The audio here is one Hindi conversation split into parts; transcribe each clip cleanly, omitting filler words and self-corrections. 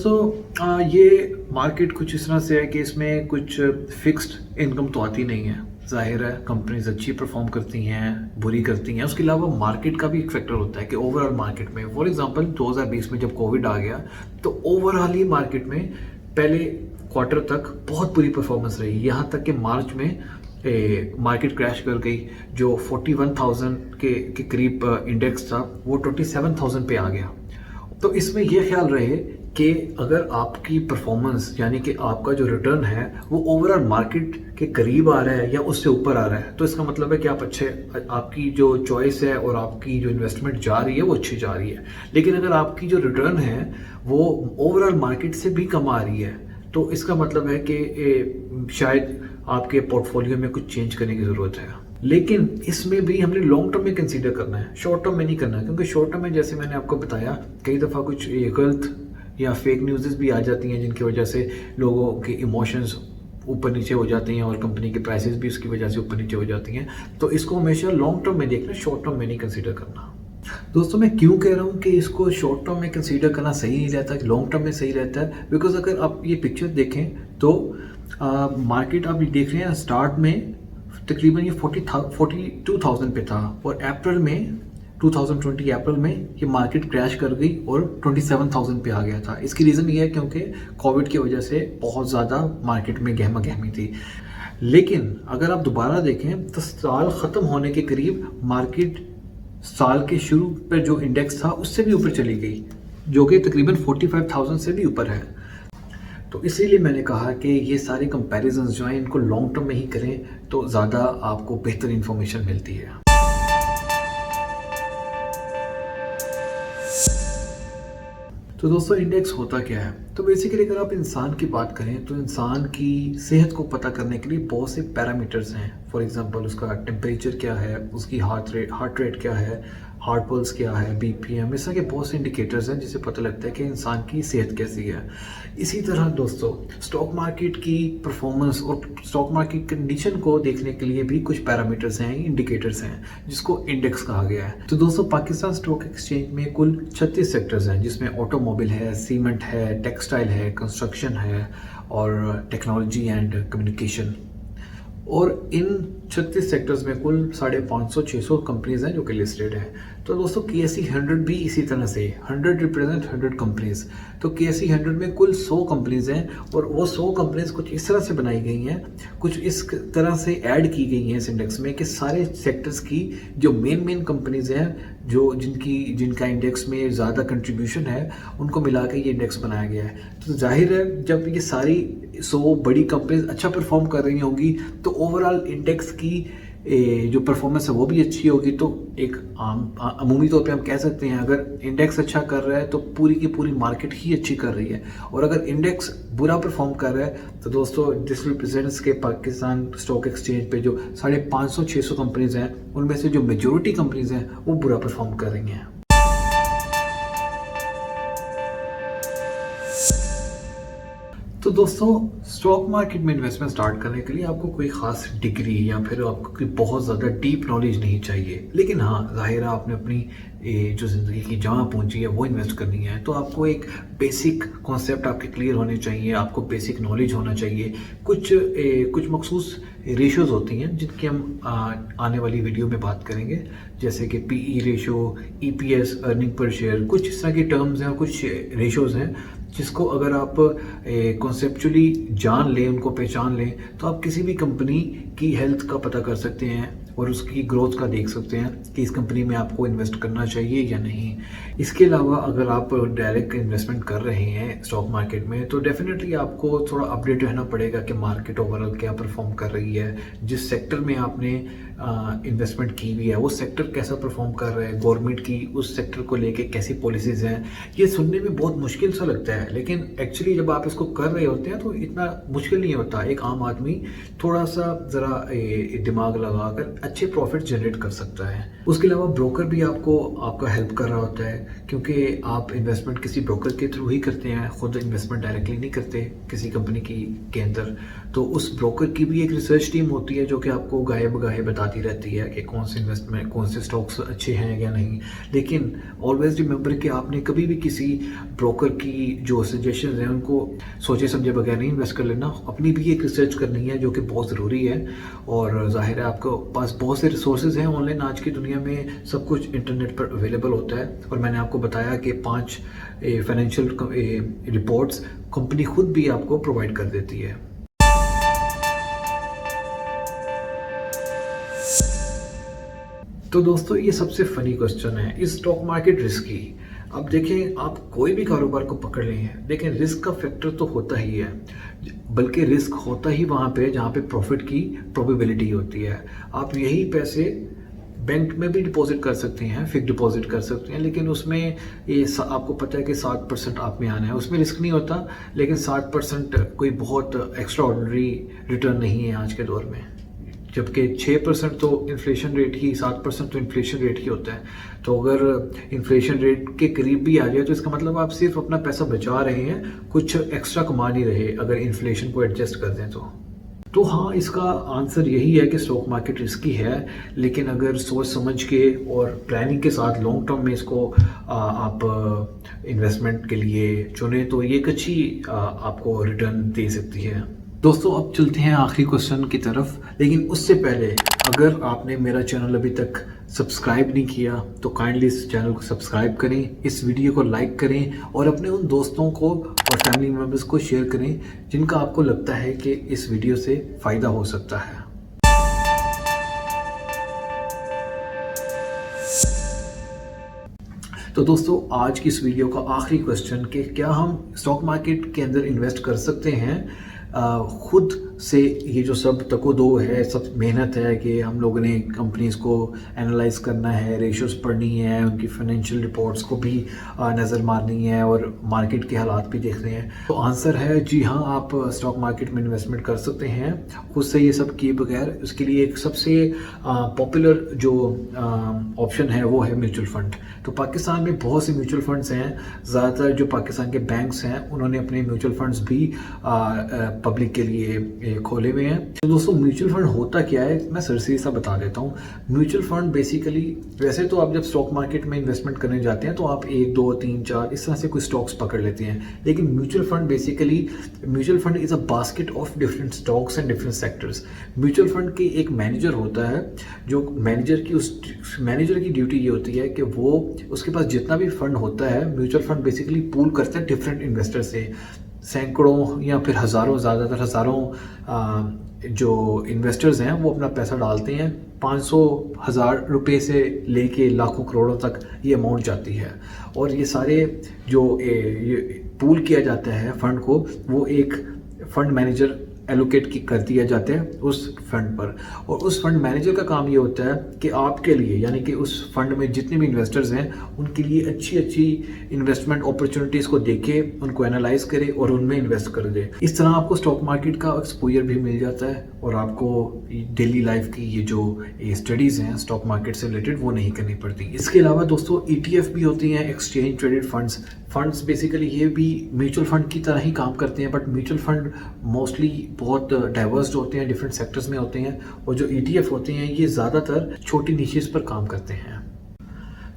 ये मार्केट कुछ इस तरह से है कि इसमें कुछ फिक्स्ड इनकम तो आती नहीं है। ज़ाहिर है कंपनीज अच्छी परफॉर्म करती हैं, बुरी करती हैं। उसके अलावा मार्केट का भी एक फैक्टर होता है कि ओवरऑल मार्केट में, फॉर एग्जांपल 2020 में जब कोविड आ गया तो ओवरऑल ही मार्केट में पहले क्वार्टर तक बहुत बुरी परफॉर्मेंस रही। यहाँ तक कि मार्च में मार्केट क्रैश कर गई। जो 41,000 के करीब इंडेक्स था वो 27,000 पे आ गया। तो इसमें यह ख्याल रहे कि अगर आपकी परफॉर्मेंस यानी कि आपका जो रिटर्न है वो ओवरऑल मार्केट के करीब आ रहा है या उससे ऊपर आ रहा है, तो इसका मतलब है कि आपकी जो चॉइस है और आपकी जो इन्वेस्टमेंट जा रही है वो अच्छी जा रही है। लेकिन अगर आपकी जो रिटर्न है वो ओवरऑल मार्केट से भी कम आ रही है तो इसका मतलब है कि शायद आपके पोर्टफोलियो में कुछ चेंज करने की ज़रूरत है। लेकिन इसमें भी हमने लॉन्ग टर्म में कंसीडर करना है, शॉर्ट टर्म में नहीं करना है। क्योंकि शॉर्ट टर्म में जैसे मैंने आपको बताया कई दफ़ा कुछ गलत या फेक न्यूज़ भी आ जाती हैं जिनकी वजह से लोगों के इमोशंस ऊपर नीचे हो जाते हैं और कंपनी के प्राइसेस भी उसकी वजह से ऊपर नीचे हो जाती हैं। तो इसको हमेशा लॉन्ग टर्म में देखना, शॉर्ट टर्म में नहीं कंसीडर करना। दोस्तों मैं क्यों कह रहा हूँ कि इसको शॉर्ट टर्म में कंसीडर करना सही नहीं रहता, लॉन्ग टर्म में सही रहता है? बिकॉज अगर आप ये पिक्चर देखें तो मार्केट आप देख रहे हैं स्टार्ट में तकरीबन ये 42,000 पे था और अप्रैल में 2020 अप्रैल में ये मार्केट क्रैश कर गई और 27,000 पे आ गया था। इसकी रीज़न ये है क्योंकि कोविड की वजह से बहुत ज़्यादा मार्केट में गहमा गहमी थी। लेकिन अगर आप दोबारा देखें तो साल ख़त्म होने के करीब मार्केट साल के शुरू पर जो इंडेक्स था उससे भी ऊपर चली गई, जो कि तकरीबन 45,000 से भी ऊपर है। तो इसीलिए मैंने कहा कि ये सारे कंपैरिजंस जो हैं इनको लॉन्ग टर्म में ही करें तो ज़्यादा आपको बेहतर इन्फॉर्मेशन मिलती है। तो दोस्तों इंडेक्स होता क्या है? तो बेसिकली अगर आप इंसान की बात करें तो इंसान की सेहत को पता करने के लिए बहुत से पैरामीटर्स हैं। फॉर एग्जांपल उसका टेम्परेचर क्या है, उसकी हार्ट रेट क्या है, हार्ट पल्स क्या है, बीपीएम, इस तरह के बहुत से इंडिकेटर्स हैं जिससे पता लगता है कि इंसान की सेहत कैसी है। इसी तरह दोस्तों स्टॉक मार्केट की परफॉर्मेंस और स्टॉक मार्केट कंडीशन को देखने के लिए भी कुछ पैरामीटर्स हैं, इंडिकेटर्स हैं जिसको इंडेक्स कहा गया है। तो दोस्तों पाकिस्तान स्टॉक एक्सचेंज में कुल 36 सेक्टर्स हैं जिसमें ऑटोमोबाइल है, सीमेंट है, टेक्सटाइल है, कंस्ट्रक्शन है और टेक्नोलॉजी एंड कम्युनिकेशन। और इन 36 सेक्टर्स में कुल 550-600 कंपनीज हैं जो कि लिस्टेड हैं। तो दोस्तों KSE 100 भी इसी तरह से 100 रिप्रेजेंट 100 कंपनीज। तो KSE 100 में कुल 100 कंपनीज हैं और वो 100 कंपनीज कुछ इस तरह से बनाई गई हैं, कुछ इस तरह से ऐड की गई हैं इस इंडेक्स में कि सारे सेक्टर्स की जो मेन कंपनीज हैं जो जिनका इंडेक्स में ज़्यादा कंट्रीब्यूशन है उनको मिला के ये इंडेक्स बनाया गया है। तो जाहिर है जब ये सारी 100 बड़ी कंपनीज अच्छा परफॉर्म कर रही होंगी तो ओवरऑल इंडेक्स की जो परफॉर्मेंस है वो भी अच्छी होगी। तो एक अमूमी तौर पे हम कह सकते हैं अगर इंडेक्स अच्छा कर रहा है तो पूरी की पूरी मार्केट ही अच्छी कर रही है, और अगर इंडेक्स बुरा परफॉर्म कर रहा है तो दोस्तों दिस रिप्रेजेंट्स के पाकिस्तान स्टॉक एक्सचेंज पे जो 550-600 कंपनीज हैं उनमें से जो मेजोरिटी कंपनीज हैं वो बुरा परफॉर्म कर रही हैं। तो दोस्तों स्टॉक मार्केट में इन्वेस्टमेंट स्टार्ट करने के लिए आपको कोई ख़ास डिग्री या फिर आपको कोई बहुत ज़्यादा डीप नॉलेज नहीं चाहिए। लेकिन हाँ जाहिर है आपने अपनी जो ज़िंदगी की जमा पूंजी है वो इन्वेस्ट करनी है तो आपको एक बेसिक कॉन्सेप्ट आपके क्लियर होने चाहिए, आपको बेसिक नॉलेज होना चाहिए। कुछ मखसूस रेशोज़ होती हैं जिनकी हम आने वाली वीडियो में बात करेंगे, जैसे कि PE ratio, EPS earning per share, कुछ इस तरह की टर्म्स हैं और कुछ रेशोज़ हैं जिसको अगर आप कॉन्सेप्चुअली जान लें, उनको पहचान लें तो आप किसी भी कंपनी की हेल्थ का पता कर सकते हैं और उसकी ग्रोथ का देख सकते हैं कि इस कंपनी में आपको इन्वेस्ट करना चाहिए या नहीं। इसके अलावा अगर आप डायरेक्ट इन्वेस्टमेंट कर रहे हैं स्टॉक मार्केट में तो डेफिनेटली आपको थोड़ा अपडेट रहना पड़ेगा कि मार्केट ओवरऑल क्या परफॉर्म कर रही है, जिस सेक्टर में आपने इन्वेस्टमेंट की हुई है वो सेक्टर कैसा परफॉर्म कर रहा है, गवर्नमेंट की उस सेक्टर को लेके कैसी पॉलिसीज़ हैं। ये सुनने में बहुत मुश्किल सा लगता है लेकिन एक्चुअली जब आप इसको कर रहे होते हैं तो इतना मुश्किल नहीं होता। एक आम आदमी थोड़ा सा ज़रा दिमाग लगाकर अच्छे प्रॉफिट जनरेट कर सकता है। उसके अलावा ब्रोकर भी आपका हेल्प कर रहा होता है, क्योंकि आप इन्वेस्टमेंट किसी ब्रोकर के थ्रू ही करते हैं, खुद इन्वेस्टमेंट डायरेक्टली नहीं करते किसी कंपनी के अंदर। तो उस ब्रोकर की भी एक रिसर्च टीम होती है जो कि आपको गाहे बगाहे बताती रहती है कि कौन से इन्वेस्टमेंट, कौन से स्टॉक्स अच्छे हैं या नहीं। लेकिन ऑलवेज रिमेंबर कि आपने कभी भी किसी ब्रोकर की जो सजेशन हैं उनको सोचे समझे बगैर नहीं इन्वेस्ट कर लेना। अपनी भी एक रिसर्च करनी है जो कि बहुत ज़रूरी है। और जाहिर है आपके पास बहुत से रिसोर्सेज हैं ऑनलाइन, आज की दुनिया में सब कुछ इंटरनेट पर अवेलेबल होता है। और मैंने आपको बताया कि 5 फाइनेंशियल रिपोर्ट्स कंपनी खुद भी आपको प्रोवाइड कर देती है। तो दोस्तों ये सबसे फनी क्वेश्चन है, इस स्टॉक मार्केट रिस्की? अब देखें, आप कोई भी कारोबार को पकड़ लें, देखें रिस्क का फैक्टर तो होता ही है, बल्कि रिस्क होता ही वहाँ पे जहाँ पे प्रॉफिट की प्रोबेबिलिटी होती है। आप यही पैसे बैंक में भी डिपॉजिट कर सकते हैं, फिक्स डिपॉजिट कर सकते हैं, लेकिन उसमें ये आपको पता है कि 7% आप में आना है, उसमें रिस्क नहीं होता। लेकिन 7% कोई बहुत एक्स्ट्रा ऑर्डिनरी रिटर्न नहीं है आज के दौर में, जबकि 6% तो इन्फ्लेशन रेट ही, 7% तो इन्फ्लेशन रेट ही होता है। तो अगर इन्फ्लेशन रेट के करीब भी आ जाए तो इसका मतलब आप सिर्फ अपना पैसा बचा रहे हैं, कुछ एक्स्ट्रा कमा नहीं रहे अगर इन्फ्लेशन को एडजस्ट कर दें तो हाँ, इसका आंसर यही है कि स्टॉक मार्केट रिस्की है, लेकिन अगर सोच समझ के और प्लानिंग के साथ लॉन्ग टर्म में इसको आप इन्वेस्टमेंट के लिए चुने तो ये एक अच्छी आपको रिटर्न दे सकती है। दोस्तों अब चलते हैं आखिरी क्वेश्चन की तरफ, लेकिन उससे पहले अगर आपने मेरा चैनल अभी तक सब्सक्राइब नहीं किया तो काइंडली इस चैनल को सब्सक्राइब करें, इस वीडियो को लाइक करें और अपने उन दोस्तों को और फैमिली मेम्बर्स को शेयर करें जिनका आपको लगता है कि इस वीडियो से फ़ायदा हो सकता है। तो दोस्तों आज की इस वीडियो का आखिरी क्वेश्चन कि क्या हम स्टॉक मार्केट के अंदर इन्वेस्ट कर सकते हैं खुद से? ये जो सब तको दो है, सब मेहनत है कि हम लोगों ने कंपनीज को एनालाइज करना है, रेशियोज पढ़नी है, उनकी फाइनेंशियल रिपोर्ट्स को भी नज़र मारनी है और मार्केट के हालात भी देखने हैं। तो आंसर है जी हाँ, आप स्टॉक मार्केट में इन्वेस्टमेंट कर सकते हैं खुद से ये सब किए बगैर। उसके लिए एक सबसे पॉपुलर जो ऑप्शन है वो है म्यूचुअल फंड। तो पाकिस्तान में बहुत से म्यूचुअल फंड्स हैं, ज़्यादातर जो पाकिस्तान के बैंक्स हैं उन्होंने अपने म्यूचुअल फंड्स भी पब्लिक के लिए खोले हुए हैं। तो दोस्तों म्यूचुअल फंड होता क्या है, मैं सरसरी सा बता देता हूँ। म्यूचुअल फंड बेसिकली, वैसे तो आप जब स्टॉक मार्केट में इन्वेस्टमेंट करने जाते हैं तो आप 1, 2, 3, 4 इस तरह से कुछ स्टॉक्स पकड़ लेते हैं, लेकिन mutual fund basically, mutual fund is a basket of different stocks and different sectors. Mutual fund के एक मैनेजर होता है, जो मैनेजर की ड्यूटी ये होती है कि वो उसके पास जितना भी फंड होता है, म्यूचुअल फंड बेसिकली पूल करता है डिफरेंट इन्वेस्टर से, सैकड़ों या फिर हज़ारों, ज़्यादातर हज़ारों जो इन्वेस्टर्स हैं वो अपना पैसा डालते हैं। 500,000 रुपये से लेके लाखों करोड़ों तक ये अमाउंट जाती है। और ये सारे जो ये पूल किया जाता है फंड को, वो एक फंड मैनेजर एलोकेट कर दिया जाता है उस फंड पर। और उस फंड मैनेजर का काम ये होता है कि आपके लिए, यानी कि उस फंड में जितने भी इन्वेस्टर्स हैं उनके लिए अच्छी अच्छी इन्वेस्टमेंट अपॉर्चुनिटीज़ को देखे, उनको एनालाइज करे और उनमें इन्वेस्ट कर दे। इस तरह आपको स्टॉक मार्केट का एक्सपोजर भी मिल जाता है और आपको डेली लाइफ की ये जो स्टडीज़ हैं स्टॉक मार्केट से रिलेटेड वो नहीं करनी पड़ती। इसके अलावा दोस्तों ETF भी होती हैं, एक्सचेंज ट्रेडेड फंड्स बेसिकली ये भी म्यूचुअल फंड की तरह ही काम करते हैं, बट म्यूचुअल फंड मोस्टली बहुत डाइवर्स होते हैं, डिफरेंट सेक्टर्स में होते हैं। और जो ETF होते हैं ये ज़्यादातर छोटी निशेस पर काम करते हैं।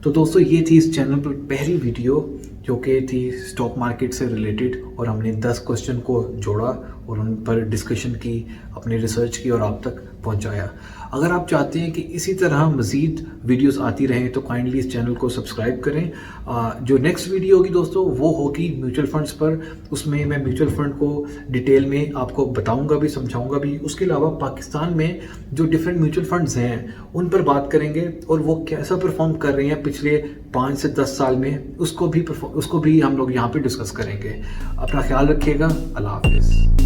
तो दोस्तों ये थी इस चैनल पर पहली वीडियो जो कि थी स्टॉक मार्केट से रिलेटेड, और हमने 10 क्वेश्चन को जोड़ा और उन पर डिस्कशन की, अपनी रिसर्च की और आप तक पहुंचाया। अगर आप चाहते हैं कि इसी तरह मज़ीद वीडियोस आती रहें तो काइंडली इस चैनल को सब्सक्राइब करें। जो नेक्स्ट वीडियो होगी दोस्तों वो होगी म्यूचुअल फंड्स पर। उसमें मैं म्यूचुअल फंड को डिटेल में आपको बताऊंगा भी, समझाऊंगा भी। उसके अलावा पाकिस्तान में जो डिफरेंट म्यूचुअल फंड्स हैं उन पर बात करेंगे और वो कैसा परफॉर्म कर रहे हैं पिछले 5 से 10 साल में, उसको भी हम लोग यहाँ पर डिस्कस करेंगे। अपना ख्याल रखिएगा। अल्लाह हाफिज़।